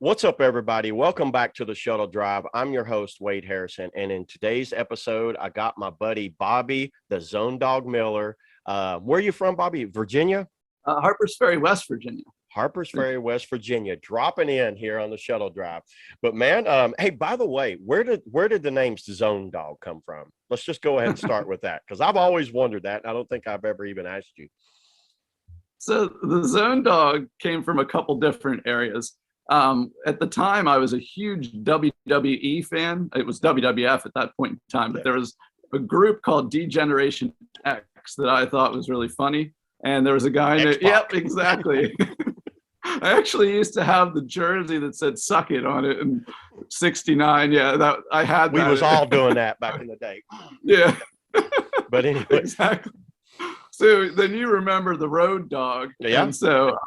What's up, everybody? Welcome back to the Shuttle Drive. I'm your host, Wade Harrison, and in today's episode, I got my buddy Bobby, the Zone Dog Miller. Where are you from, Bobby? Virginia? Harpers Ferry, West Virginia. Harpers Ferry, West Virginia, dropping in here on the Shuttle Drive. But man, hey, by the way, where did the name Zone Dog come from? Let's just go ahead and start with that, because I've always wondered that. And I don't think I've ever even asked you. So the Zone Dog came from a couple different areas. At the time, I was a huge WWE fan. It was WWF at that point in time, but there was a group called D-Generation X that I thought was really funny. And there was a guy named, yep, exactly. I actually used to have the jersey that said "Suck It" on it in '69. Yeah, that I had. We was all doing that back in the day. Yeah. But anyway. Exactly. So then you remember the Road Dog. Yeah. And so,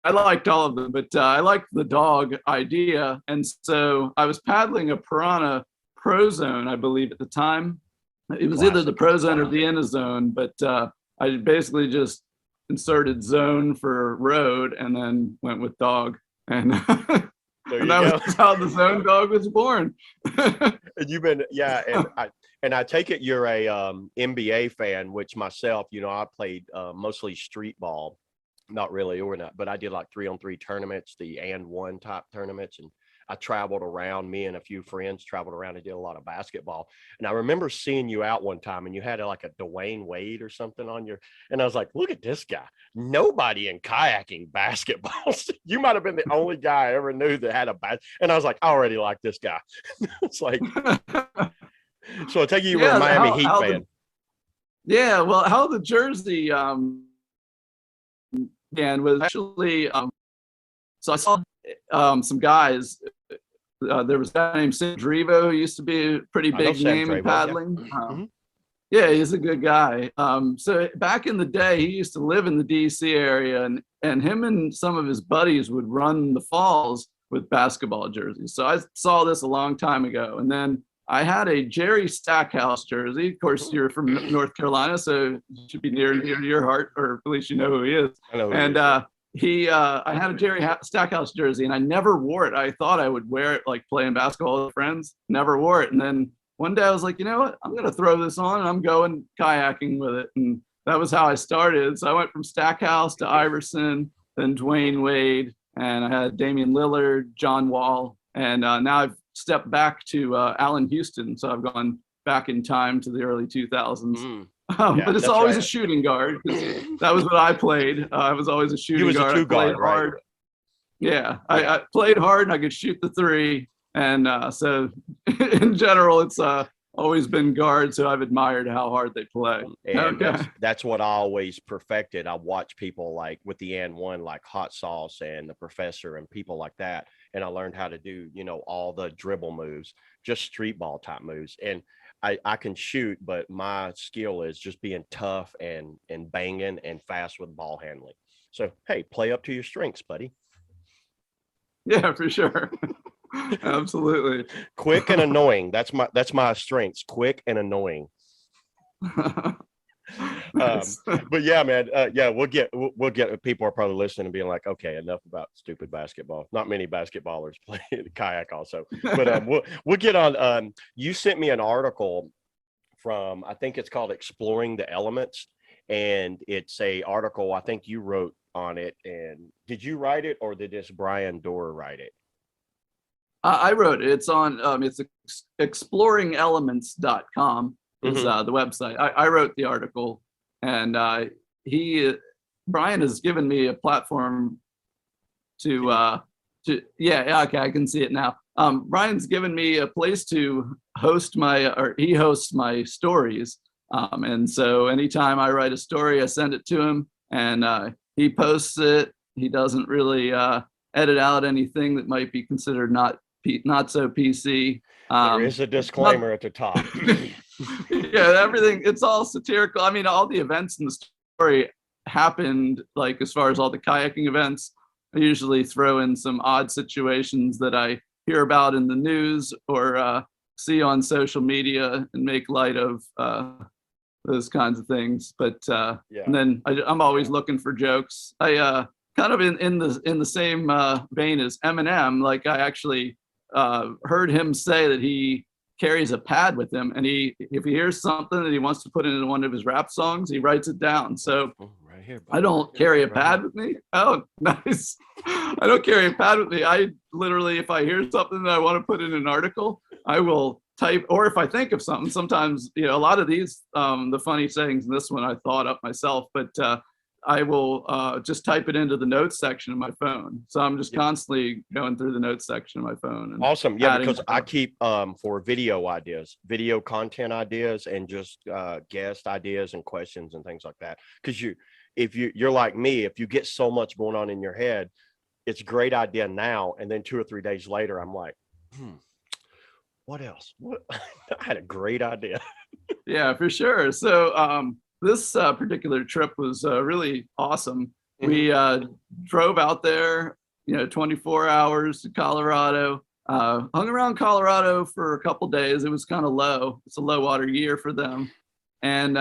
I liked all of them, but I liked the dog idea. And so I was paddling a Piranha Pro Zone, I believe, at the time. It was either the Pro Zone or the Inazone, but I basically just inserted zone for road and then went with dog. And, and that was how the Zone Dog was born. And you've been, and I take it you're a NBA fan, which myself, I played mostly street ball. Not really, or not, but I did like 3-on-3 tournaments, the and one type tournaments, and I traveled around. Me and a few friends traveled around and did a lot of basketball. And I remember seeing you out one time, and you had like a Dwayne Wade or something on your. And I was like, "Look at this guy! Nobody in kayaking basketball. You might have been the only guy I ever knew that had a bat." And I was like, "I already like this guy." It's like, so I take you were a Miami Heat fan. Well, how the jersey and was actually so I saw some guys. There was a guy named Sam Drivo who used to be a pretty big name in paddling. Yeah, he's a good guy. So back in the day, he used to live in the DC area, and him and some of his buddies would run the falls with basketball jerseys. So I saw this a long time ago, and then I had a Jerry Stackhouse jersey. Of course, you're from North Carolina, so it should be near to your heart, or at least you know who he is. I know. And I had a Jerry Stackhouse jersey, and I never wore it. I thought I would wear it like playing basketball with friends. Never wore it. And then one day I was like, you know what? I'm going to throw this on, and I'm going kayaking with it. And that was how I started. So I went from Stackhouse to Iverson, then Dwayne Wade, and I had Damian Lillard, John Wall, and now I've stepped back to Allen Houston, so I've gone back in time to the early 2000s. But it's always a shooting guard. That was what I played. I was always a shooting guard. He was a two-guard, right? Hard. Yeah, I played hard and I could shoot the three. And so in general, it's always been guard, so I've admired how hard they play. And that's what I always perfected. I watch people like with the and one, like Hot Sauce and the Professor and people like that. And I learned how to do, all the dribble moves, just street ball type moves. And I can shoot, but my skill is just being tough and banging and fast with ball handling. So, hey, play up to your strengths, buddy. Yeah, for sure. Absolutely. Quick and annoying. That's my strengths. Quick and annoying. Nice. But yeah, man. We'll get people are probably listening and being like, okay, enough about stupid basketball. Not many basketballers play kayak also. But we'll get on. You sent me an article from, I think it's called Exploring the Elements, and it's a article I think you wrote on it. And did you write it, or did this Brian Dorr write it? I wrote it. It's on it's exploringelements.com is the website. I wrote the article, and Brian has given me a platform to okay, I can see it now. Brian's given me a place to host he hosts my stories, and so anytime I write a story, I send it to him, and he posts it. He doesn't really edit out anything that might be considered not so PC. There is a disclaimer at the top. Yeah, everything, it's all satirical. I mean, all the events in the story happened, like as far as all the kayaking events, I usually throw in some odd situations that I hear about in the news or see on social media and make light of those kinds of things. But and then I'm always looking for jokes. kind of in the same vein as Eminem, like I actually heard him say that he carries a pad with him, and if he hears something that he wants to put into one of his rap songs, he writes it down. So right here, I don't carry a right pad here. with me. Oh, nice. I don't carry a pad with me. I literally, if I hear something that I want to put in an article, I will type, or if I think of something, sometimes, a lot of these, the funny sayings in this one I thought up myself, but I will just type it into the notes section of my phone. So I'm just constantly going through the notes section of my phone. And awesome. Yeah, because I stuff. keep for video ideas, video content ideas, and just guest ideas and questions and things like that. Because if you're like me, if you get so much going on in your head, it's a great idea now, and then 2 or 3 days later, I'm like, what else? What I had a great idea. Yeah, for sure. So this particular trip was really awesome. We drove out there, 24 hours to Colorado, hung around Colorado for a couple days. It was kind of low. It's a low water year for them. And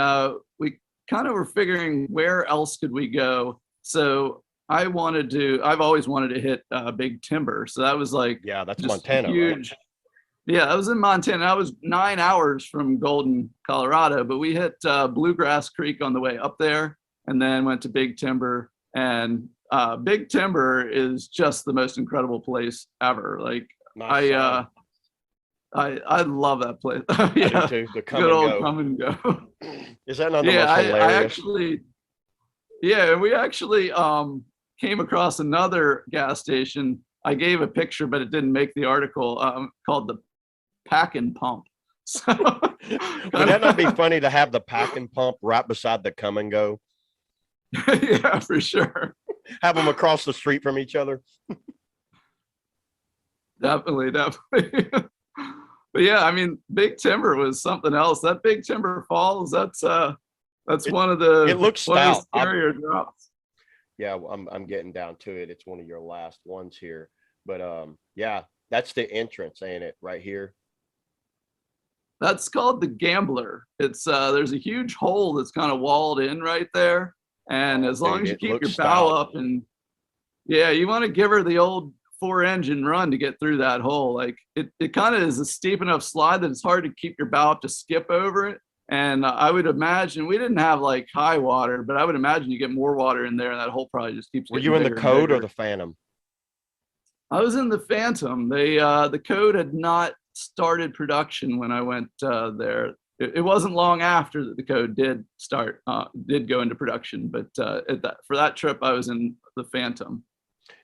we kind of were figuring where else could we go. So I've always wanted to hit Big Timber. So that was like, Yeah, that's just Montana, huge. right? Yeah, I was in Montana. I was 9 hours from Golden, Colorado, but we hit Bluegrass Creek on the way up there, and then went to Big Timber. And Big Timber is just the most incredible place ever. Like Nice sound. I love that place. Yeah, I do too. The come good and old go. come and go. Is that not the Yeah, most I hilarious? actually, we actually came across another gas station. I gave a picture, but it didn't make the article, called the Pack and Pump. So, Would that not be funny to have the pack and pump right beside the come and go? Yeah, for sure. Have them across the street from each other. Definitely. But yeah, I mean, Big Timber was something else. That Big Timber Falls, that's one of the It looks one of stout. the scarier drops. Yeah, I'm getting down to it. It's one of your last ones here. But yeah, that's the entrance, ain't it? Right here. That's called the Gambler. It's there's a huge hole that's kind of walled in right there. And as long as you keep your bow up, and yeah, you want to give her the old 4-engine run to get through that hole. Like it kind of is a steep enough slide that it's hard to keep your bow up to skip over it. And I would imagine we didn't have like high water, but I would imagine you get more water in there, and that hole probably just keeps. Were you in the Code or the Phantom? I was in the Phantom. The Code had not started production when I went there. It wasn't long after that the Code did go into production, but for that trip I was in the Phantom.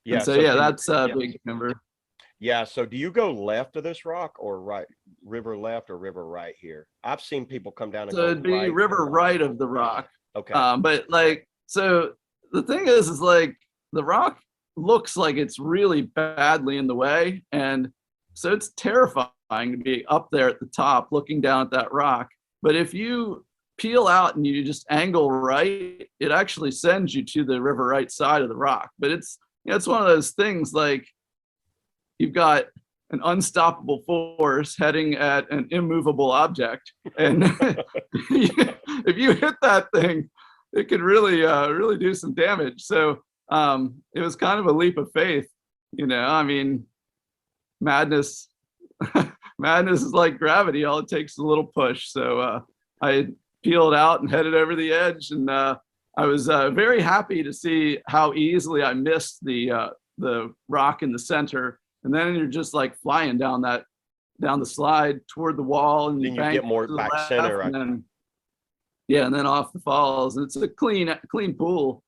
Yeah. And so yeah, that's Big Timber. Yeah. So do you go left of this rock or right? River left or river right here? I've seen people come down and So it'd be right river right of the rock. Okay. But like, so the thing is like the rock looks like it's really badly in the way, and so it's terrifying to be up there at the top looking down at that rock. But if you peel out and you just angle right, it actually sends you to the river right side of the rock. But it's one of those things, like you've got an unstoppable force heading at an immovable object, and if you hit that thing, it could really do some damage. So it was kind of a leap of faith, I mean, madness is like gravity. All it takes is a little push. So I peeled out and headed over the edge, and I was very happy to see how easily I missed the rock in the center. And then you're just like flying down the slide toward the wall, and then you get more back center, right? And then off the falls. And it's a clean pool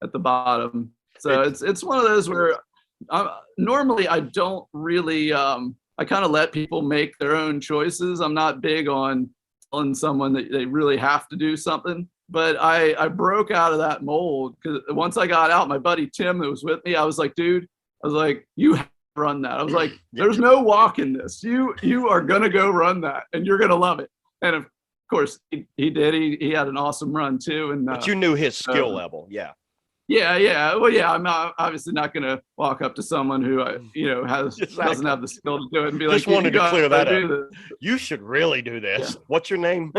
at the bottom. So it's one of those where normally I don't really I kind of let people make their own choices. I'm not big on telling someone that they really have to do something, but I broke out of that mold, because once I got out, my buddy Tim that was with me, I was like, dude, you have to run that. I was like, there's no walking this. You are gonna go run that, and you're gonna love it. And of course he did. He had an awesome run too. And but you knew his skill level. Yeah. Yeah. Well, yeah, I'm not, obviously not going to walk up to someone who, doesn't have the skill to do it and be like, just wanted to clear that up. You should really do this. Yeah. What's your name?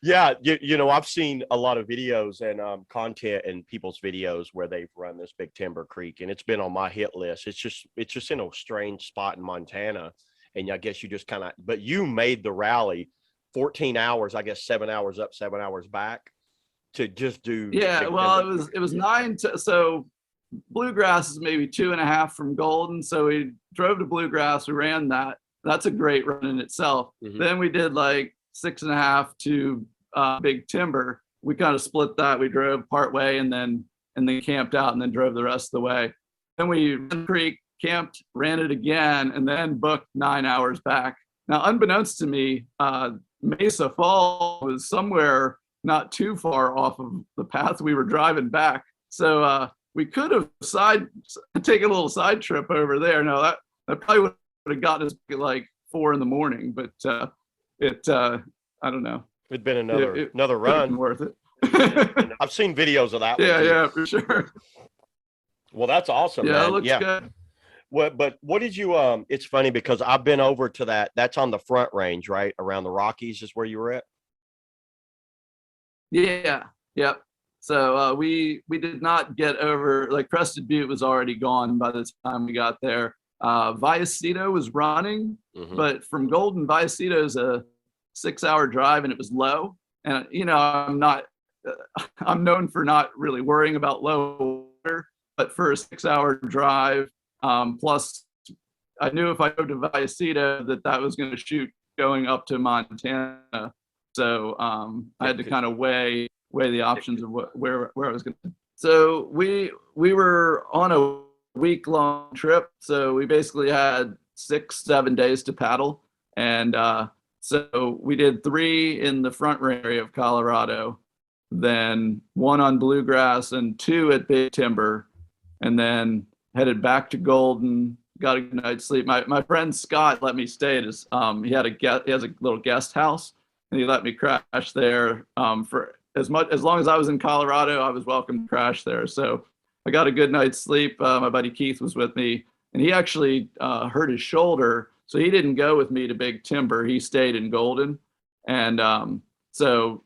Yeah, you know, I've seen a lot of videos and content in people's videos where they've run this Big Timber Creek, and it's been on my hit list. It's just in a strange spot in Montana, and I guess you just kind of. But you made the rally, 14 hours, I guess 7 hours up, 7 hours back, to just do. Yeah, Big well, Timber. it was so Bluegrass is maybe 2.5 from Golden. So we drove to Bluegrass, we ran that. That's a great run in itself. Then we did like 6.5 to Big Timber. We kind of split that. We drove part way and then camped out and then drove the rest of the way. Then we ran the creek, camped, ran it again, and then booked 9 hours back. Now, unbeknownst to me, Mesa Fall was somewhere not too far off of the path we were driving back. So we could have taken a little side trip over there. No, that probably would have gotten us at like 4 a.m, but I don't know. It'd been another run. Worth it. I've seen videos of that. Yeah, for sure. Well, that's awesome. Yeah, man. it looks good. But what did you it's funny because I've been over to that's on the Front Range, right? Around the Rockies is where you were at? Yeah. Yep. So we did not get over, like, Crested Butte was already gone by the time we got there. Vallecito was running, but from Golden, Vallecito is a 6-hour drive and it was low. And you know, I'm known for not really worrying about low water, but for a 6-hour drive, plus I knew if I go to Vallecito that was going to shoot going up to Montana. So I had to kind of weigh the options of where I was going to. So we were on a week-long trip. So we basically had 6-7 days to paddle. And so we did 3 in the Front Range area of Colorado, then 1 on Bluegrass and 2 at Big Timber, and then headed back to Golden, got a good night's sleep. My friend Scott let me stay at his, he has a little guest house, and he let me crash there for as long as I was in Colorado. I was welcome to crash there. So I got a good night's sleep. My buddy Keith was with me, and he actually hurt his shoulder, so he didn't go with me to Big Timber. He stayed in Golden, and so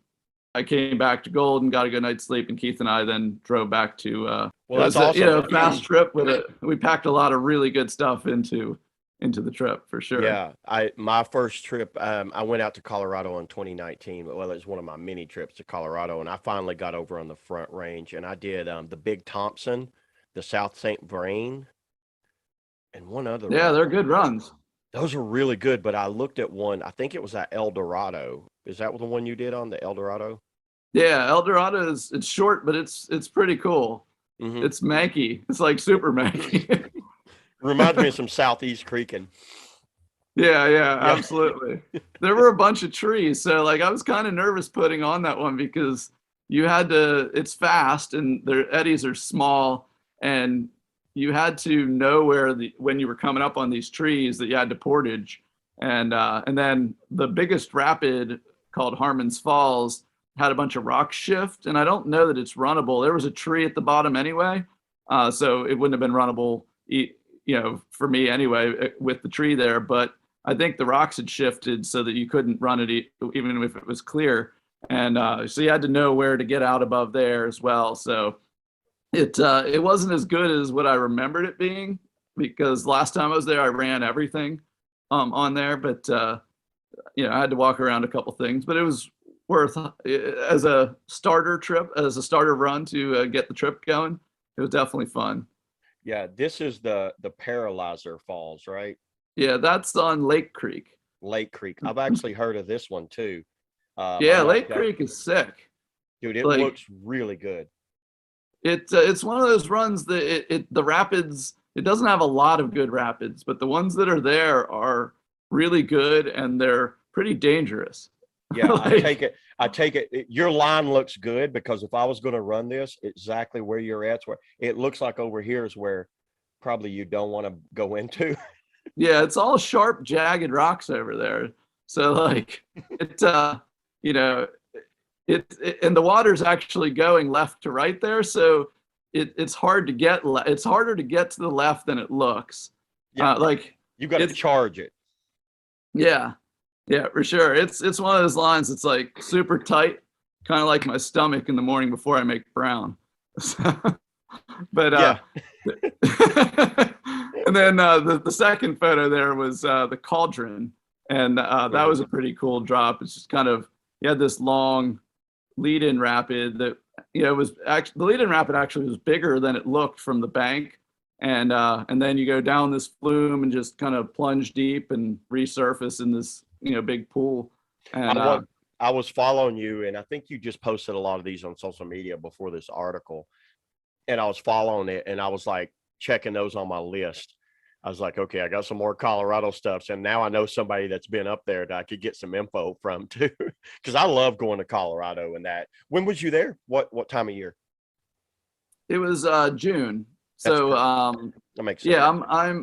I came back to Golden, got a good night's sleep, and Keith and I then drove back to. Well, that's awesome. Fast trip with it. We packed a lot of really good stuff into the trip for sure. Yeah, my first trip, I went out to Colorado in 2019. Well, it was one of my mini trips to Colorado, and I finally got over on the Front Range, and I did the Big Thompson, the South St. Vrain, and one other. Yeah, they're good runs. Those are really good, but I looked at one. I think it was at El Dorado. Is that the one you did on the El Dorado? Yeah, El Dorado it's short, but it's pretty cool. It's manky. It's like super manky. Reminds me of some Southeast Creeking. Yeah, absolutely. There were a bunch of trees, so like I was kind of nervous putting on that one because it's fast and their eddies are small, and you had to know when you were coming up on these trees that you had to portage, and then the biggest rapid called Harmon's Falls had a bunch of rock shift, and I don't know that it's runnable. There was a tree at the bottom anyway, so it wouldn't have been runnable, for me anyway, with the tree there. But I think the rocks had shifted so that you couldn't run it even if it was clear, and so you had to know where to get out above there as well. So it wasn't as good as what I remembered it being, because last time I was there, I ran everything on there, but I had to walk around a couple things, but it was worth as a starter run to get the trip going. It was definitely fun. Yeah, this is the Paralyzer Falls, right? Yeah, that's on Lake Creek. Lake Creek. I've actually heard of this one too. Lake Creek is sick. Dude, it looks really good. It's one of those runs that the rapids, it doesn't have a lot of good rapids, but the ones that are there are really good and they're pretty dangerous. Yeah, I take it. Your line looks good, because if I was going to run this exactly where you're at, where it looks like over here is where probably you don't want to go into. Yeah, it's all sharp, jagged rocks over there. So like and the water's actually going left to right there. So it's hard to get. It's harder to get to the left than it looks. Yeah, you got to charge it. Yeah. Yeah, for sure. It's one of those lines that's like super tight, kind of like my stomach in the morning before I make brown. But Yeah. and then the second photo there was the cauldron, and that was a pretty cool drop. It's just kind of, you had this long lead-in rapid that, it was actually, the lead-in rapid actually was bigger than it looked from the bank, and then you go down this flume and just kind of plunge deep and resurface in this big pool. And I was following you, and I think you just posted a lot of these on social media before this article, and I was following it, and I was like checking those on my list. I was like, okay, I got some more Colorado stuff, and now I know somebody that's been up there that I could get some info from too, because I love going to Colorado. And that, when was you there? What time of year? it was June. That's So perfect. That makes sense. yeah,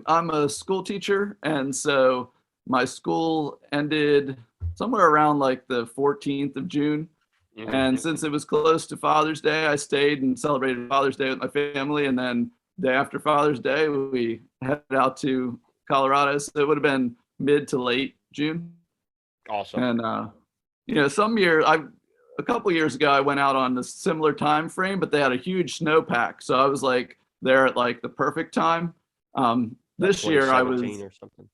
I'm a school teacher, and so my school ended somewhere around like the 14th of June. Mhm. And since it was close to Father's Day, I stayed and celebrated Father's Day with my family. And then day after Father's Day, we headed out to Colorado. So it would have been mid to late June. Awesome. And a couple years ago, I went out on a similar time frame, but they had a huge snowpack. So I was like there at like the perfect time. This year I was, 2017 or something.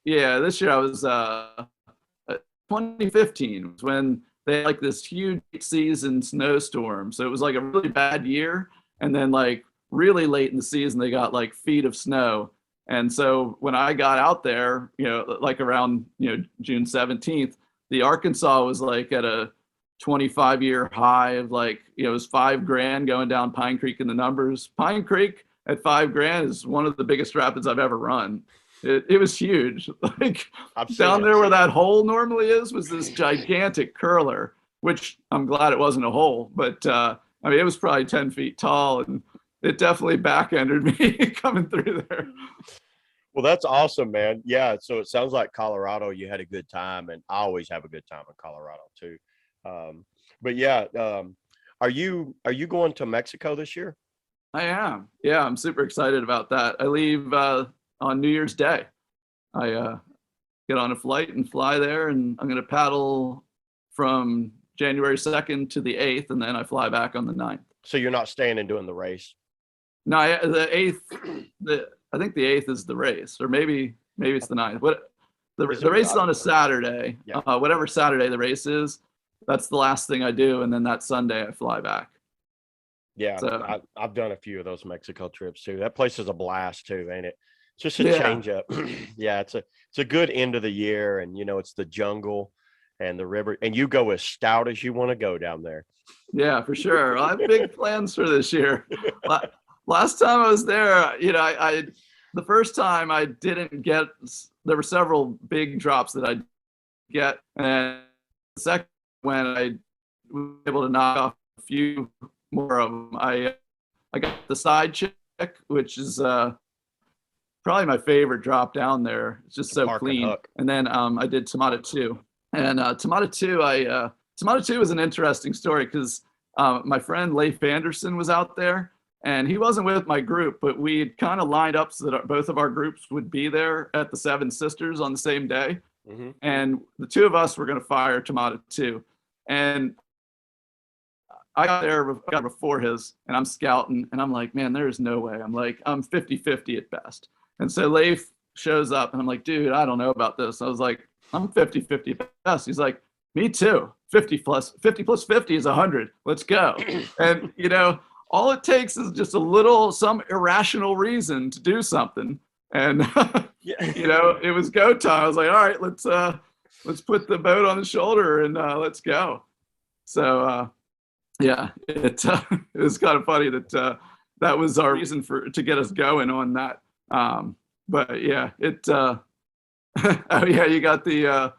yeah, this year I was 2015 was when they had like this huge season snowstorm. So it was like a really bad year. And then like really late in the season, they got like feet of snow. And so when I got out there, like around, June 17th, the Arkansas was like at a 25-year high of like, it was $5,000 going down Pine Creek in the numbers. Pine Creek at $5,000 is one of the biggest rapids I've ever run. It was huge. Like down there where that hole normally is was this gigantic curler, which I'm glad it wasn't a hole, but I mean, it was probably 10 feet tall, and it definitely back-ended me coming through there. Well, that's awesome, man. Yeah. So it sounds like Colorado, you had a good time, and I always have a good time in Colorado too. But yeah, are you going to Mexico this year? I am. Yeah, I'm super excited about that. I leave on New Year's Day. I get on a flight and fly there, and I'm going to paddle from January 2nd to the 8th, and then I fly back on the 9th. So you're not staying and doing the race? No, the 8th, I think the 8th is the race, or maybe it's the 9th. The race is on a Saturday. Yeah. Whatever Saturday the race is, that's the last thing I do, and then that Sunday I fly back. Yeah, So, I've done a few of those Mexico trips too. That place is a blast too, ain't it? It's just a change up. Yeah, it's a good end of the year, and it's the jungle and the river, and you go as stout as you want to go down there. Yeah, for sure. I have big plans for this year. Last time I was there, I the first time I didn't get. There were several big drops that I get, and the second when I was able to knock off a few more of them, I got the side check, which is probably my favorite drop down there. It's just so clean. And then I did Tamata 2, and Tamata 2, Tamata 2 was an interesting story because my friend Leif Anderson was out there, and he wasn't with my group, but we had kind of lined up so that both of our groups would be there at the Seven Sisters on the same day. Mm-hmm. And the two of us were going to fire Tamata 2. And I got there before his, and I'm scouting, and I'm like, man, there's no way. I'm 50-50 at best. And so Leif shows up, and I'm like, dude, I don't know about this. I was like, I'm 50-50 at best. He's like, me too. 50 plus 50 is 100. Let's go. And, all it takes is just some irrational reason to do something. And, it was go time. I was like, all right, let's put the boat on the shoulder and let's go. So, yeah, it was kind of funny that that was our reason to get us going on that. But yeah, oh yeah, you got the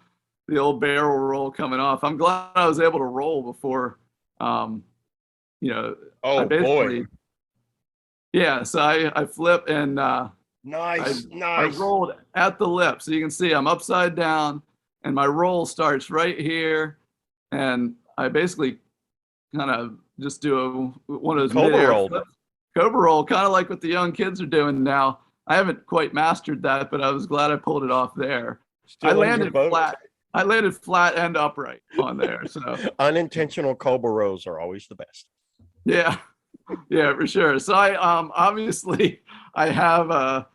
old barrel roll coming off. I'm glad I was able to roll before, Oh boy. Yeah, so I flip and nice. I rolled at the lip, so you can see I'm upside down, and my roll starts right here, and I basically kind of just do one of those Cobra roll. Cobra roll, kind of like what the young kids are doing now. I haven't quite mastered that, but I was glad I pulled it off there. I landed I landed flat and upright on there. So Unintentional cobra rolls are always the best. yeah, yeah, for sure. So I obviously I have a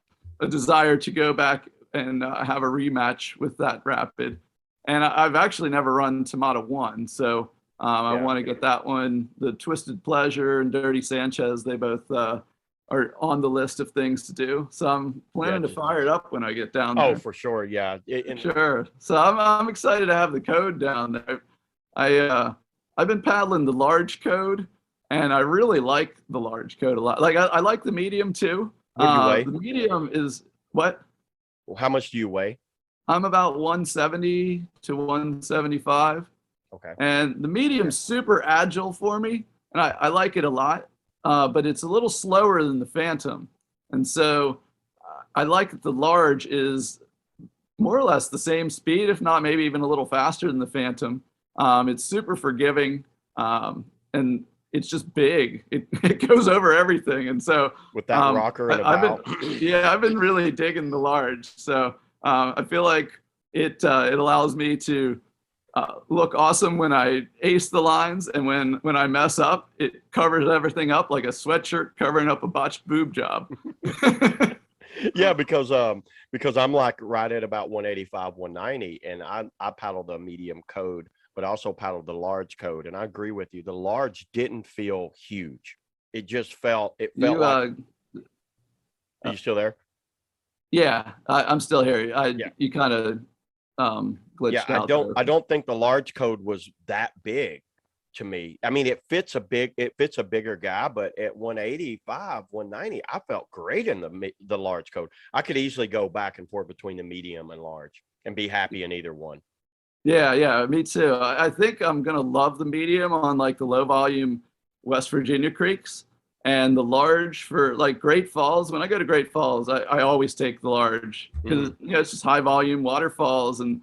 desire to go back and have a rematch with that rapid, and I've actually never run Tamata 1, so I Yeah. want to get that one. The Twisted Pleasure and Dirty Sanchez, they both are on the list of things to do. So I'm planning to fire it up when I get down there. Oh, for sure. Yeah. Sure. So I'm excited to have the code down there. I've been paddling the large code, and I really like the large code a lot. Like I like the medium too. What do you weigh? The medium is what? How much do you weigh? I'm about 170 to 175. Okay. And the medium's super agile for me, and I like it a lot. But it's a little slower than the Phantom, and so I like that the large is more or less the same speed, if not maybe even a little faster than the Phantom. It's super forgiving, and it's just big. It goes over everything, and so With that rocker and I've been really digging the large. So I feel like it allows me to look awesome when I ace the lines, and when I mess up, it covers everything up like a sweatshirt covering up a botched boob job. Yeah, because I'm like right at about 185, 190, and I paddled the medium code, but I also paddled the large code, and I agree with you. The large didn't feel huge. It just felt like. Are you still there? Yeah, I'm still here. Yeah. You kind of glitched out. I don't think the large code was that big to me. I mean, it fits a bigger guy, but at 185, 190, I felt great in the large code. I could easily go back and forth between the medium and large and be happy in either one. Yeah, me too. I think I'm gonna love the medium on like the low volume West Virginia creeks, and the large for like Great Falls. When I go to Great Falls, I always take the large because it's just high volume waterfalls, and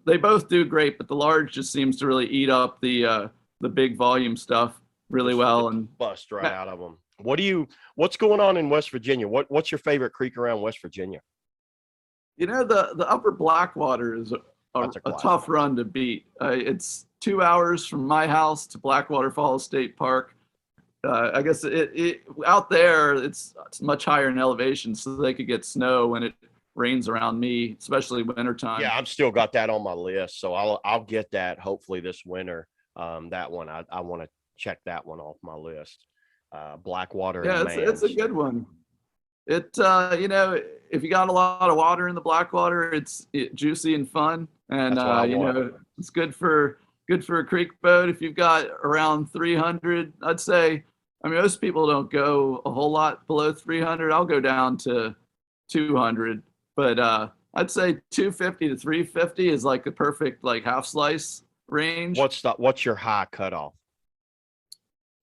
they both do great, but the large just seems to really eat up the big volume stuff really well and bust right out of them. What's going on in West Virginia? What's your favorite creek around West Virginia? You know, the Upper Blackwater is a tough run to beat. It's 2 hours from my house to Blackwater Falls State Park. I guess it out there it's much higher in elevation, so they could get snow when it rains around me, especially wintertime. Yeah, I've still got that on my list, so I'll get that hopefully this winter. That one I want to check that one off my list. Blackwater. Yeah, it's a good one. It if you got a lot of water in the Blackwater, it's juicy and fun, and it's good for a creek boat. If you've got around 300, I'd say. I mean, most people don't go a whole lot below 300. I'll go down to 200, but I'd say 250 to 350 is like the perfect like half slice range. What's your high cutoff?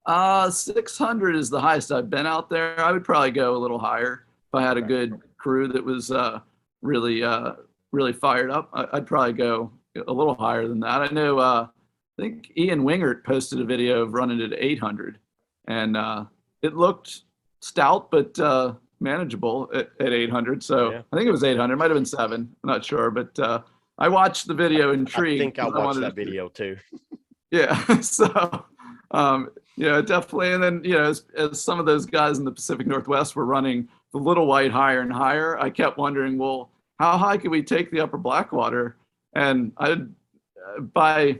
600 is the highest I've been out there. I would probably go a little higher if I had a good crew that was really fired up. I'd probably go a little higher than that. I know. I think Ian Wingert posted a video of running it at 800, and it looked stout but manageable at 800. So yeah. I think it was 800. Might have been 7. I'm not sure, but I watched the video intrigued. I think I watched that video too. Yeah. So. Definitely. And then, as some of those guys in the Pacific Northwest were running the Little White higher and higher, I kept wondering, well, how high could we take the Upper Blackwater? And by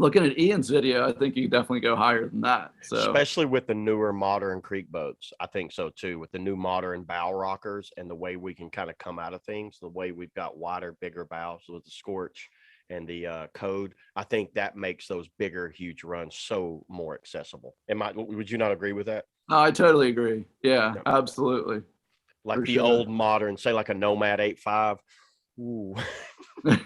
looking at Ian's video, I think you could definitely go higher than that. So, especially with the newer modern creek boats, I think so too. With the new modern bow rockers and the way we can kind of come out of things, the way we've got wider, bigger bows with the Scorch and the code, I think that makes those bigger, huge runs so more accessible. Would you not agree with that? No, I totally agree. Yeah, absolutely. Like the old modern, say like a Nomad 8.5. Ooh.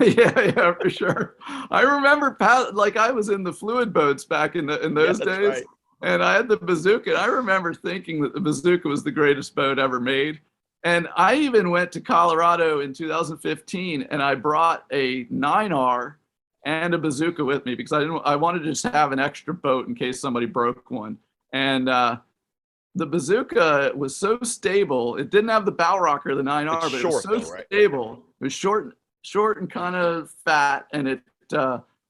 yeah, for sure. I remember I was in the fluid boats back in those days, right. And I had the Bazooka. I remember thinking that the Bazooka was the greatest boat ever made. And I even went to Colorado in 2015, and I brought a 9R and a Bazooka with me because I wanted to just have an extra boat in case somebody broke one. And the Bazooka was so stable. It didn't have the bow rocker, the 9R, but it was so stable. It was short short and kind of fat, and it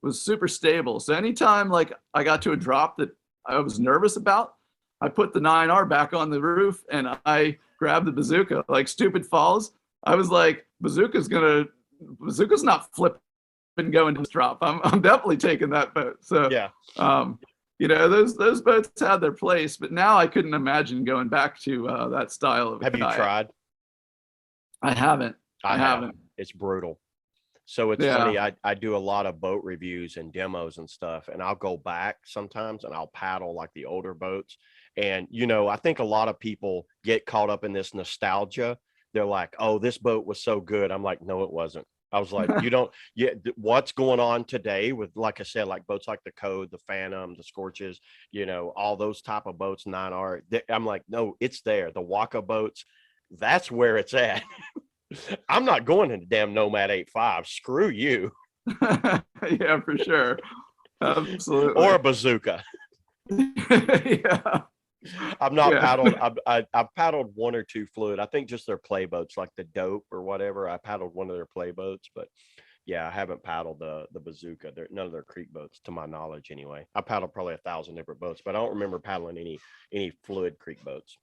was super stable. So anytime like I got to a drop that I was nervous about, I put the 9R back on the roof and I grabbed the bazooka. Like Stupid Falls, I was like, bazooka's not flipping going to this drop. I'm definitely taking that boat. So Yeah. you know, those boats had their place, but now I couldn't imagine going back to that style of Have you kayak. tried? I haven't. I haven't. It's brutal. So it's funny. I do a lot of boat reviews and demos and stuff, and I'll go back sometimes and I'll paddle like the older boats. And, you know, I think a lot of people get caught up in this nostalgia. They're like, oh, this boat was so good. I'm like, no, it wasn't. I was like, what's going on today with, like I said, like boats like the Code, the Phantom, the Scorches, you know, all those type of boats, 9R. I'm like, no, it's there. The Waka boats, that's where it's at. I'm not going into damn Nomad 8.5. Screw you. Yeah, for sure. Absolutely. Or a bazooka. Yeah. I've not paddled. I've paddled one or two fluid. I think just their play boats, like the Dope or whatever. I paddled one of their play boats, but yeah, I haven't paddled the bazooka. None of their creek boats, to my knowledge, anyway. I paddled probably 1,000 different boats, but I don't remember paddling any fluid creek boats.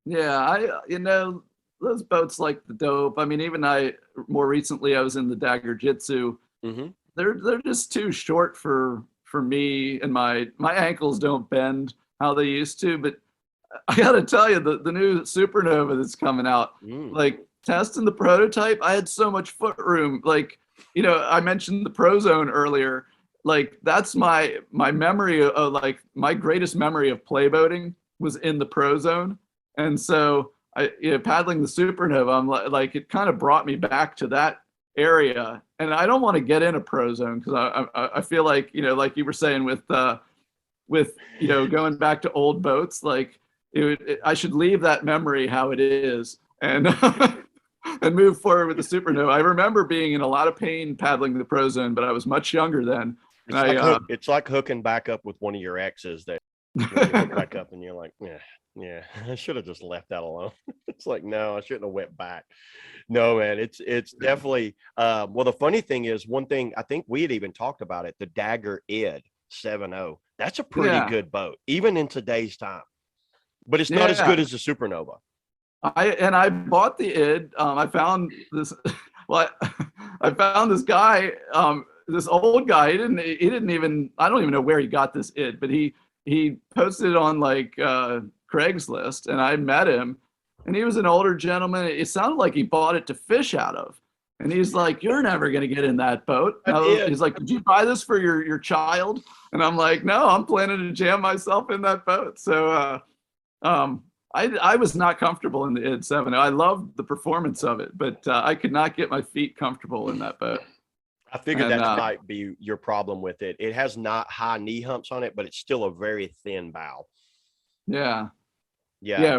Yeah, you know, those boats like the Dope. I mean, even more recently I was in the Dagger Jitsu. Mm-hmm. They're just too short for me, and my ankles don't bend how they used to. But I gotta tell you, the new Supernova that's coming out, like testing the prototype, I had so much foot room. Like, you know, I mentioned the Pro Zone earlier. Like that's my memory of, like, my greatest memory of play boating was in the Pro Zone. And so paddling the Supernova, I'm like it kind of brought me back to that area. And I don't want to get in a Pro Zone because I feel like, you know, like you were saying with you know, going back to old boats, like I should leave that memory how it is and and move forward with the Supernova. I remember being in a lot of pain paddling the Pro Zone, but I was much younger then. It's like hooking back up with one of your exes that you hook back up and you're like, yeah, I should have just left that alone. It's like, no, I shouldn't have went back. No, man, it's definitely well, the funny thing is, one thing I think we had even talked about it, the Dagger Id 7.0. That's a pretty good boat, even in today's time. But it's not as good as the Supernova. I bought the Id. I found this. Well, I found this guy, this old guy. He didn't even. I don't even know where he got this Id, but he posted it on like Craigslist, and I met him, and he was an older gentleman. It sounded like he bought it to fish out of. And he's like, "You're never gonna get in that boat." He's like, "Did you buy this for your child?" And I'm like, "No, I'm planning to jam myself in that boat." So I was not comfortable in the Id 7. I loved the performance of it, but I could not get my feet comfortable in that boat. I figured that might be your problem with it. It has not high knee humps on it, but it's still a very thin bow. Yeah,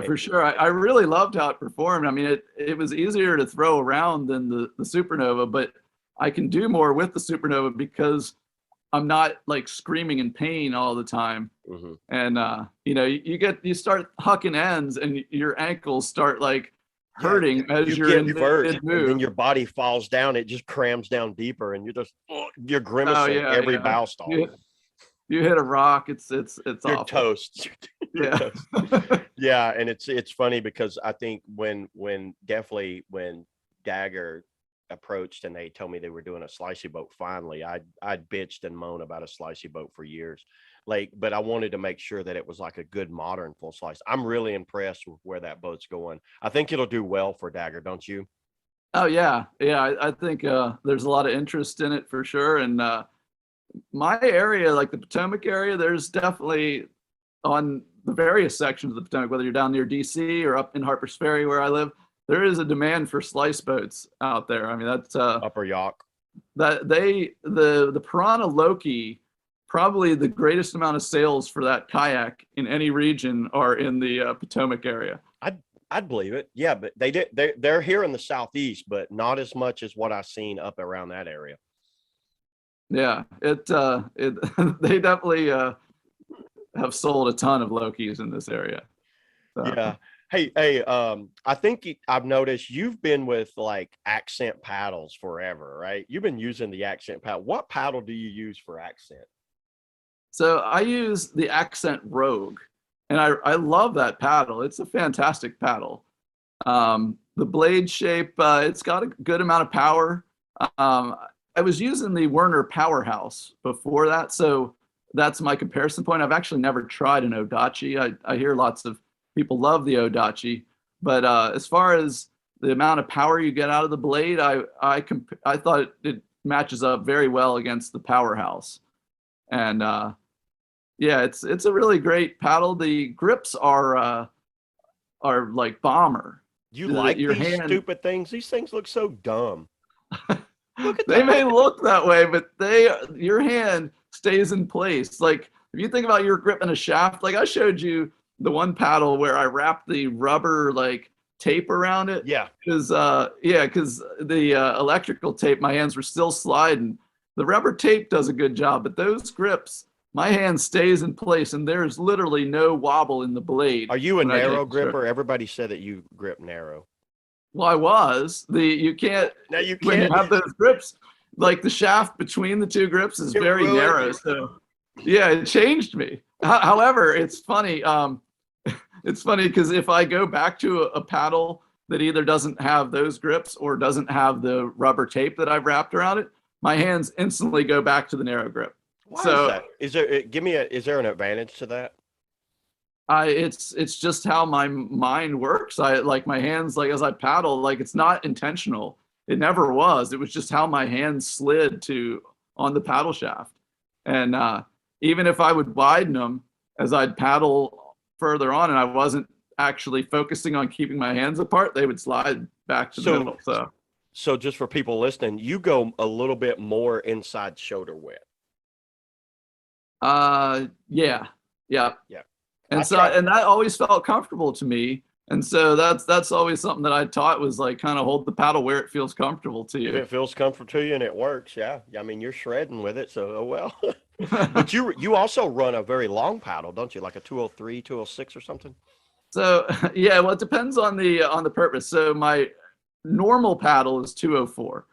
for sure. I really loved how it performed. I mean, it was easier to throw around than the Supernova, but I can do more with the Supernova because I'm not like screaming in pain all the time. Mm-hmm. And you know, you start hucking ends and your ankles start like hurting as you're in mid-move. And then your body falls down, it just crams down deeper, and you're grimacing every bow stall. You hit a rock, it's you're awful. Toast. Yeah. Yeah, and it's funny because I think when Dagger approached and they told me they were doing a slicey boat, finally I'd bitched and moaned about a slicey boat for years, like, but I wanted to make sure that it was like a good modern full slice. I'm really impressed with where that boat's going. I think it'll do well for Dagger, don't you? Oh yeah, I think there's a lot of interest in it for sure. And my area, like the Potomac area, there's definitely, on the various sections of the Potomac, whether you're down near DC or up in Harpers Ferry where I live, there is a demand for slice boats out there. I mean, that's upper yacht. That the Piranha Loki, probably the greatest amount of sales for that kayak in any region are in the Potomac area. I'd believe it. Yeah, but they're here in the Southeast, but not as much as what I've seen up around that area. Yeah, they definitely have sold a ton of Lokis in this area. So. Yeah. Hey, I think I've noticed you've been with like accent paddles forever, right? You've been using the accent paddle. What paddle do you use for accent? So I use the Accent Rogue, and I love that paddle. It's a fantastic paddle. The blade shape, it's got a good amount of power. Um, I was using the Werner Powerhouse before that, so that's my comparison point. I've actually never tried an Odachi. I hear lots of people love the Odachi, but as far as the amount of power you get out of the blade, I thought it matches up very well against the Powerhouse, and yeah, it's a really great paddle. The grips are like bomber. You like Your these hand, stupid things? These things look so dumb. Look at they that. may look that way, but your hand stays in place. Like if you think about your grip in a shaft, like I showed you the one paddle where I wrapped the rubber like tape around it. Yeah. Because the electrical tape, my hands were still sliding. The rubber tape does a good job, but those grips, my hand stays in place, and there's literally no wobble in the blade. Are you a when I take narrow the stroke. gripper? Everybody said that you grip narrow. Well, I was. You can't Now you when you can't. have those grips, like the shaft between the two grips is It very ruined narrow. you. So yeah, it changed me. However, it's funny. It's funny because if I go back to a paddle that either doesn't have those grips or doesn't have the rubber tape that I've wrapped around it, my hands instantly go back to the narrow grip. Why So is that? Is there? Is there an advantage to that? it's just how my mind works. I like my hands, like as I paddle, like it's not intentional. It never was. It was just how my hands slid to on the paddle shaft. And even if I would widen them as I'd paddle further on and I wasn't actually focusing on keeping my hands apart, they would slide back to the middle. So just for people listening, you go a little bit more inside shoulder width. Yeah. Yeah. And and that always felt comfortable to me. And so that's always something that I taught was like kind of hold the paddle where it feels comfortable to you. If it feels comfortable to you and it works, yeah. I mean, you're shredding with it, so oh well. But you also run a very long paddle, don't you? Like a 203, 206 or something? So yeah, well, it depends on the purpose. So my normal paddle is 204.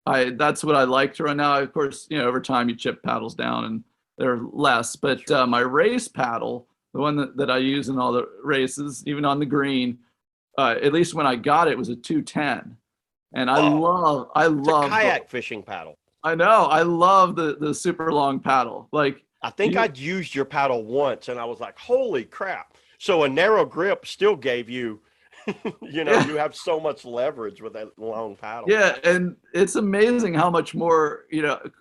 That's what I like to run now. Of course, over time you chip paddles down and they're less. But my race paddle, the one that I use in all the races, even on the green, at least when I got it, was a 210. And I love it's a kayak fishing paddle. I know. I love the super long paddle. Like I think I'd used your paddle once and I was like, holy crap. So a narrow grip still gave you, you have so much leverage with that long paddle. Yeah, and it's amazing how much more,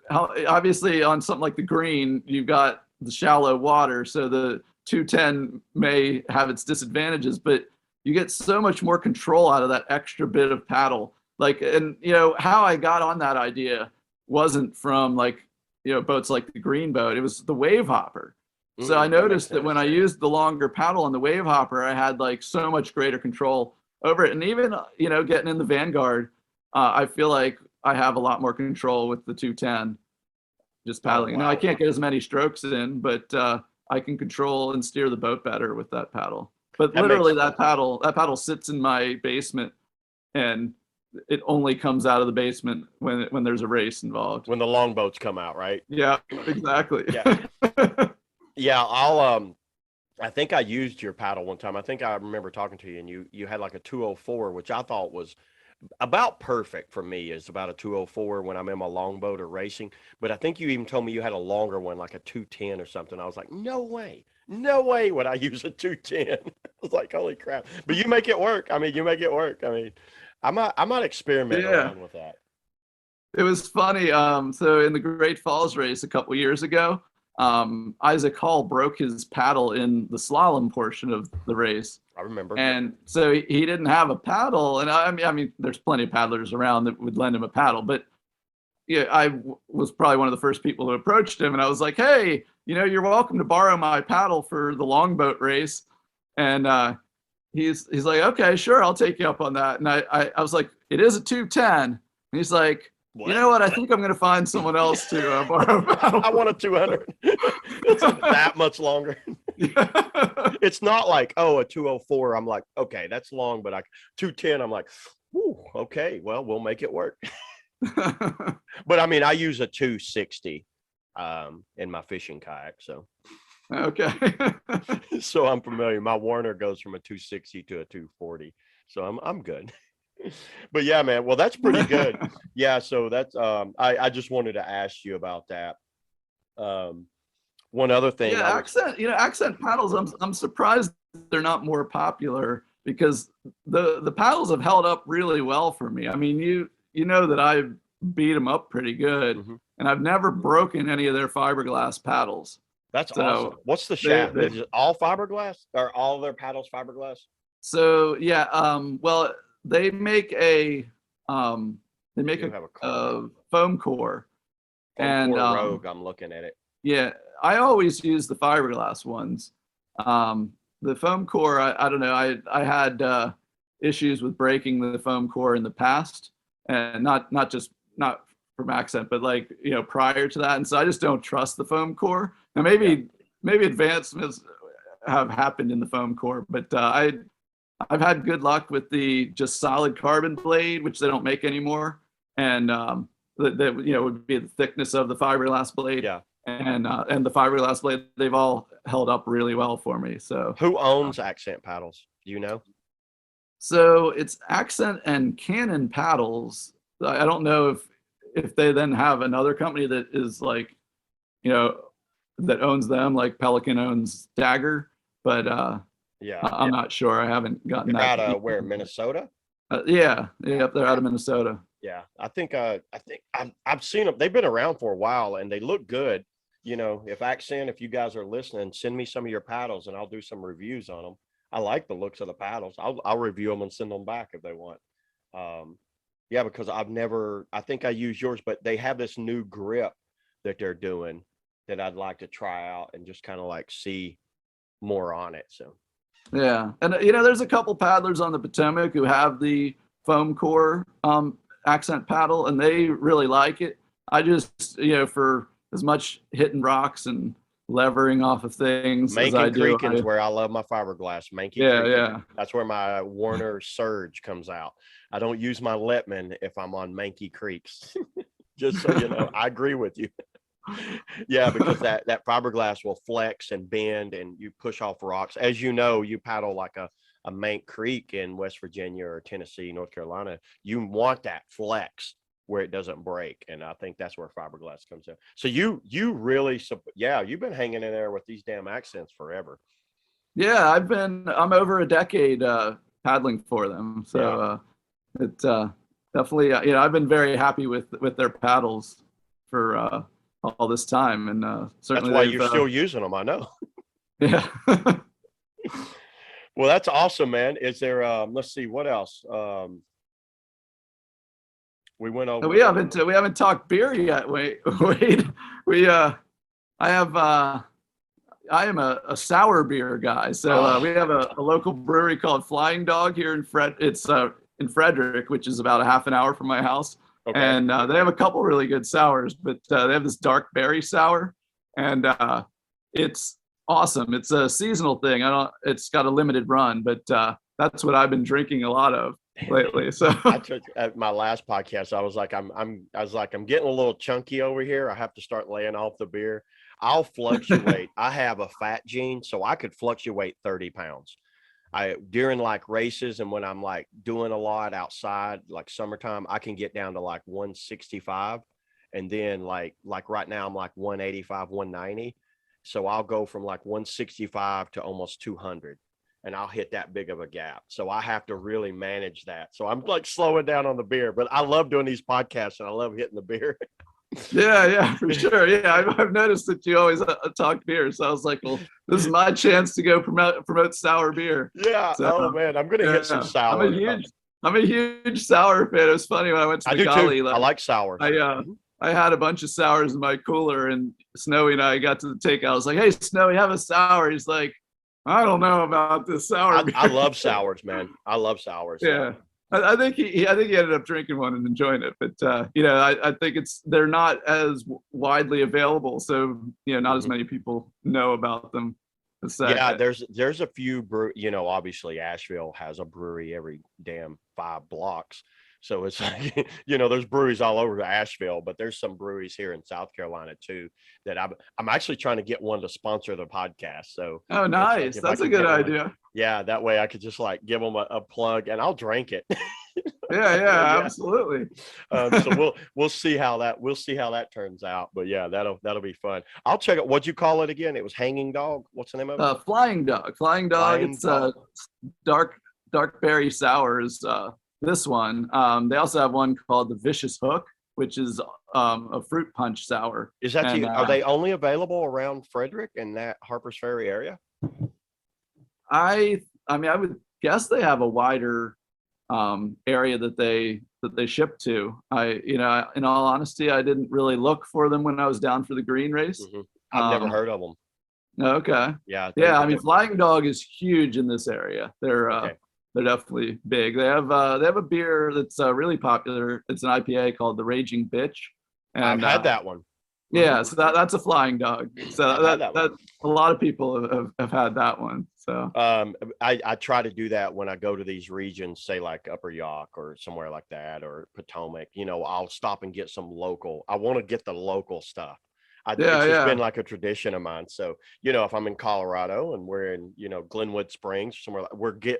how obviously on something like the green, you've got the shallow water, so the 210 may have its disadvantages, but you get so much more control out of that extra bit of paddle. Like, and how I got on that idea wasn't from like, boats like the green boat, it was the wave hopper. So I noticed that when I used the longer paddle on the wave hopper, I had like so much greater control over it. And even, getting in the Vanguard, I feel like I have a lot more control with the 210 just paddling. Now I can't get as many strokes in, but I can control and steer the boat better with that paddle. But literally that paddle sits in my basement and it only comes out of the basement when there's a race involved. When the longboats come out, right? Yeah, exactly. Yeah. Yeah, I think I used your paddle one time. I think I remember talking to you and you had like a 204, which I thought was about perfect for me, is about a 204 when I'm in my longboat or racing. But I think you even told me you had a longer one, like a 210 or something. I was like, no way would I use a 210. I was like, holy crap. But you make it work. I mean, I might experiment around with that. It was funny. So in the Great Falls race a couple years ago, Isaac Hall broke his paddle in the slalom portion of the race. I remember. And so he didn't have a paddle. And I mean, there's plenty of paddlers around that would lend him a paddle. But yeah, I was probably one of the first people who approached him. And I was like, hey, you're welcome to borrow my paddle for the longboat race. And he's like, okay, sure, I'll take you up on that. And I was like, it is a 210. And he's like, what? You know what? I think I'm going to find someone else to borrow a paddle. I want a 200. It's that much longer. It's not like, oh, a 204. I'm like, okay, that's long, but 210. I'm like, whew, okay, well, we'll make it work. But I mean, I use a 260 in my fishing kayak, so Okay. so I'm familiar. My Warner goes from a 260 to a 240, so I'm good. But yeah, man, well, that's pretty good. Yeah, so that's I just wanted to ask you about that. One other thing, Yeah, accent paddles. I'm surprised they're not more popular because the paddles have held up really well for me. I mean, you know that I beat them up pretty good, and I've never broken any of their fiberglass paddles. That's So awesome. What's the shaft? Is it all fiberglass, or all their paddles fiberglass? So yeah, well, they make a foam core, and Rogue. I'm looking at it. yeah, I always use the fiberglass ones. The foam core, I don't know. I had issues with breaking the foam core in the past, and not from accent, but like, you know, prior to that. And so I just don't trust the foam core. Now maybe advancements have happened in the foam core, but I've had good luck with the just solid carbon blade, which they don't make anymore, and that you know would be the thickness of the fiberglass blade. Yeah. And the fiberglass blade, they've all held up really well for me. So who owns Accent paddles? Do you know? So it's Accent and Cannon paddles. I don't know if they then have another company that is like, you know, that owns them, like Pelican owns Dagger, but I'm not sure. I haven't gotten They're that. out of where, Minnesota? Yeah, they're out of Minnesota. Yeah, I think I've seen them. They've been around for a while and they look good. You know, if you guys are listening, send me some of your paddles and I'll do some reviews on them. I like the looks of the paddles. I'll review them and send them back if they want. Yeah, because I think I use yours, but they have this new grip that they're doing that I'd like to try out and just kind of like see more on it. So yeah, and you know, there's a couple paddlers on the Potomac who have the foam core Accent paddle, and they really like it. I just, you know, for as much hitting rocks and levering off of things as I do, Creeking's where I love my fiberglass. Yeah. That's where my Warner Surge comes out. I don't use my Letman if I'm on Mankey Creeks. Just so you know, I agree with you. Yeah, because that fiberglass will flex and bend and you push off rocks. As you know, you paddle like a Mank Creek in West Virginia or Tennessee, North Carolina. You want that flex where it doesn't break, and I think that's where fiberglass comes in. So you really, you've been hanging in there with these damn Accents forever. Yeah, I'm over a decade paddling for them, so it's definitely, you know, I've been very happy with their paddles for all this time, and certainly that's why you're still using them. I know. Yeah. Well, that's awesome, man. Is there let's see what else. We went over. We haven't talked beer yet. Wait. I am a sour beer guy. So we have a local brewery called Flying Dog here in Frederick, which is about a half an hour from my house. Okay. And they have a couple really good sours, but they have this dark berry sour, and it's awesome. It's a seasonal thing. It's got a limited run, but that's what I've been drinking a lot of lately. So I took at my last podcast, I was like, I'm getting a little chunky over here. I have to start laying off the beer. I'll fluctuate. I have a fat gene, so I could fluctuate 30 pounds. During like races and when I'm like doing a lot outside, like summertime, I can get down to like 165. And then like right now I'm like 185, 190. So I'll go from like 165 to almost 200. And I'll hit that big of a gap. So I have to really manage that. So I'm like slowing down on the beer, but I love doing these podcasts and I love hitting the beer. Yeah, for sure. Yeah, I've noticed that you always talk beer. So I was like, well, this is my chance to go promote sour beer. Yeah. So, oh man, I'm gonna hit some sour. I'm a huge sour fan. It was funny when I went to the Gully. I like sours. I had a bunch of sours in my cooler, and Snowy and I got to the takeout. I was like, hey, Snowy, have a sour. He's like, I don't know about this sour beer. I love sours, man. I love sours. Yeah. I think he ended up drinking one and enjoying it, but you know, I think they're not as widely available, so you know, not as many people know about them. Yeah, there's a few obviously Asheville has a brewery every damn 5 blocks. So it's like, there's breweries all over Asheville, but there's some breweries here in South Carolina too that I'm actually trying to get one to sponsor the podcast. So Oh, it's like nice. if I That's a could good get one, idea. yeah, that way I could just like give them a plug and I'll drink it. Yeah, Yeah. absolutely. So we'll see how that turns out. But yeah, that'll be fun. I'll check it. What'd you call it again? It was Hanging Dog. What's the name of it? Flying Dog. Flying Dog. Flying It's Dog. dark berry sour is this one. They also have one called the Vicious Hook, which is a fruit punch sour. Is that are they only available around Frederick and that Harpers Ferry area? I mean, I would guess they have a wider area that they ship to. In all honesty, I didn't really look for them when I was down for the green race. Mm-hmm. I've never heard of them. Okay. Yeah. Yeah. I mean, Flying Dog is huge in this area. They're definitely big. They have a beer that's really popular. It's an IPA called the Raging Bitch. And I've had that one. Yeah, so that's a Flying Dog. So that a lot of people have had that one. So I try to do that when I go to these regions, say like Upper Yawk or somewhere like that, or Potomac. I'll stop and get some local. I want to get the local stuff. It's just been like a tradition of mine. So, if I'm in Colorado and we're in, Glenwood Springs, somewhere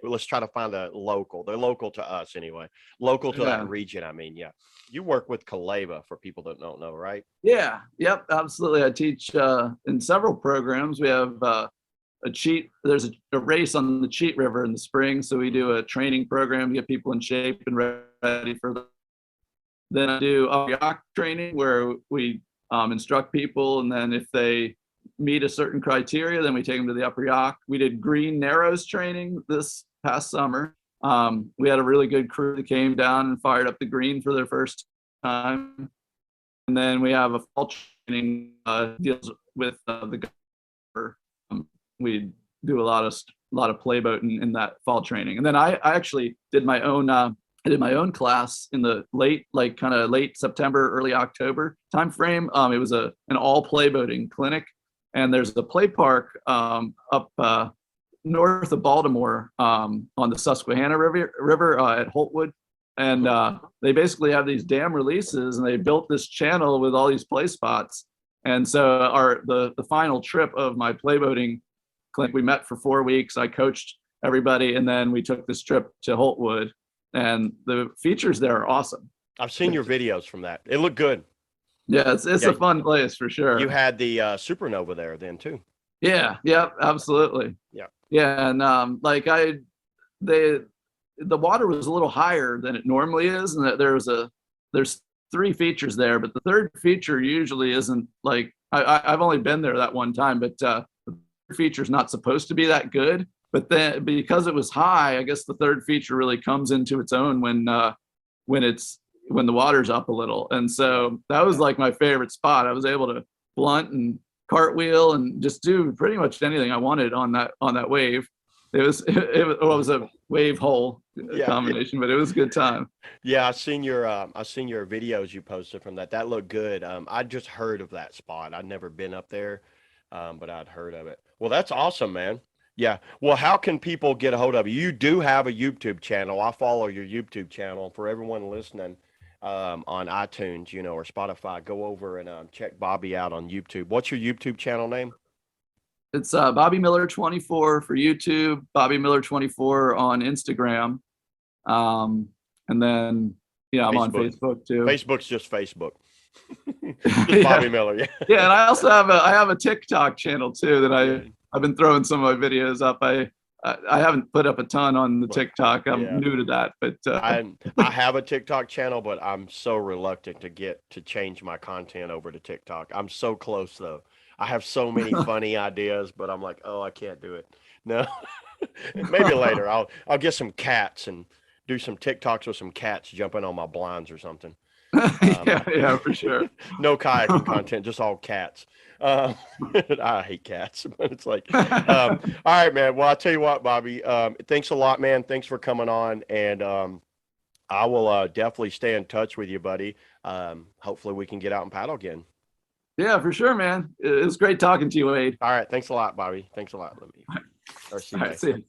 let's try to find a local. They're local to us anyway. Local to that region. I mean, yeah. You work with Kaleva for people that don't know, right? Yeah. Yep. Absolutely. I teach in several programs. We have there's a race on the Cheat River in the spring. So we do a training program to get people in shape and ready for the. Then I do a yacht training where we instruct people, and then if they meet a certain criteria, then we take them to the Upper Yawk. We did Green Narrows training this past summer. We had a really good crew that came down and fired up the green for their first time. And then we have a fall training deals with the governor. We do a lot of playboating in that fall training. And then I actually did my own class in the late September, early October timeframe. It was an all playboating clinic, and there's a play park up north of Baltimore on the Susquehanna River at Holtwood, and they basically have these dam releases, and they built this channel with all these play spots. And so the final trip of my playboating clinic, we met for 4 weeks. I coached everybody, and then we took this trip to Holtwood. And the features there are awesome. I've seen your videos from that. It looked good. Yeah, it's a fun place for sure. You had the Supernova there then too. Yeah, absolutely. Yeah. Yeah, and the water was a little higher than it normally is, and there's 3 features there, but the third feature usually isn't like I've only been there that one time, but the feature is not supposed to be that good. But then because it was high, I guess the third feature really comes into its own when the water's up a little. And so that was like my favorite spot. I was able to blunt and cartwheel and just do pretty much anything I wanted on that wave. It was a wave hole combination, but it was a good time. Yeah, I seen your videos you posted from that. That looked good. I just heard of that spot. I'd never been up there, but I'd heard of it. Well, that's awesome, man. Yeah. Well, how can people get a hold of you? You do have a YouTube channel. I follow your YouTube channel. For everyone listening on iTunes, or Spotify, go over and check Bobby out on YouTube. What's your YouTube channel name? It's Bobby Miller 24 for YouTube, Bobby Miller 24 on Instagram. And then, I'm on Facebook too. Facebook's just Facebook. Just Bobby Miller. Yeah. Yeah. And I also have a TikTok channel too that I've been throwing some of my videos up. I haven't put up a ton on the TikTok. I'm new to that, but I have a TikTok channel, but I'm so reluctant to change my content over to TikTok. I'm so close though. I have so many funny ideas, but I'm like, oh, I can't do it. No, maybe later. I'll get some cats and do some TikToks with some cats jumping on my blinds or something. Yeah, for sure. No kayaking content, just all cats. I hate cats, but it's like, all right, man. Well, I'll tell you what, Bobby, thanks a lot, man. Thanks for coming on. And I will definitely stay in touch with you, buddy. Hopefully we can get out and paddle again. Yeah, for sure, man. It was great talking to you, Wade. All right. Thanks a lot, Bobby. Thanks a lot. Let me. All right, see you.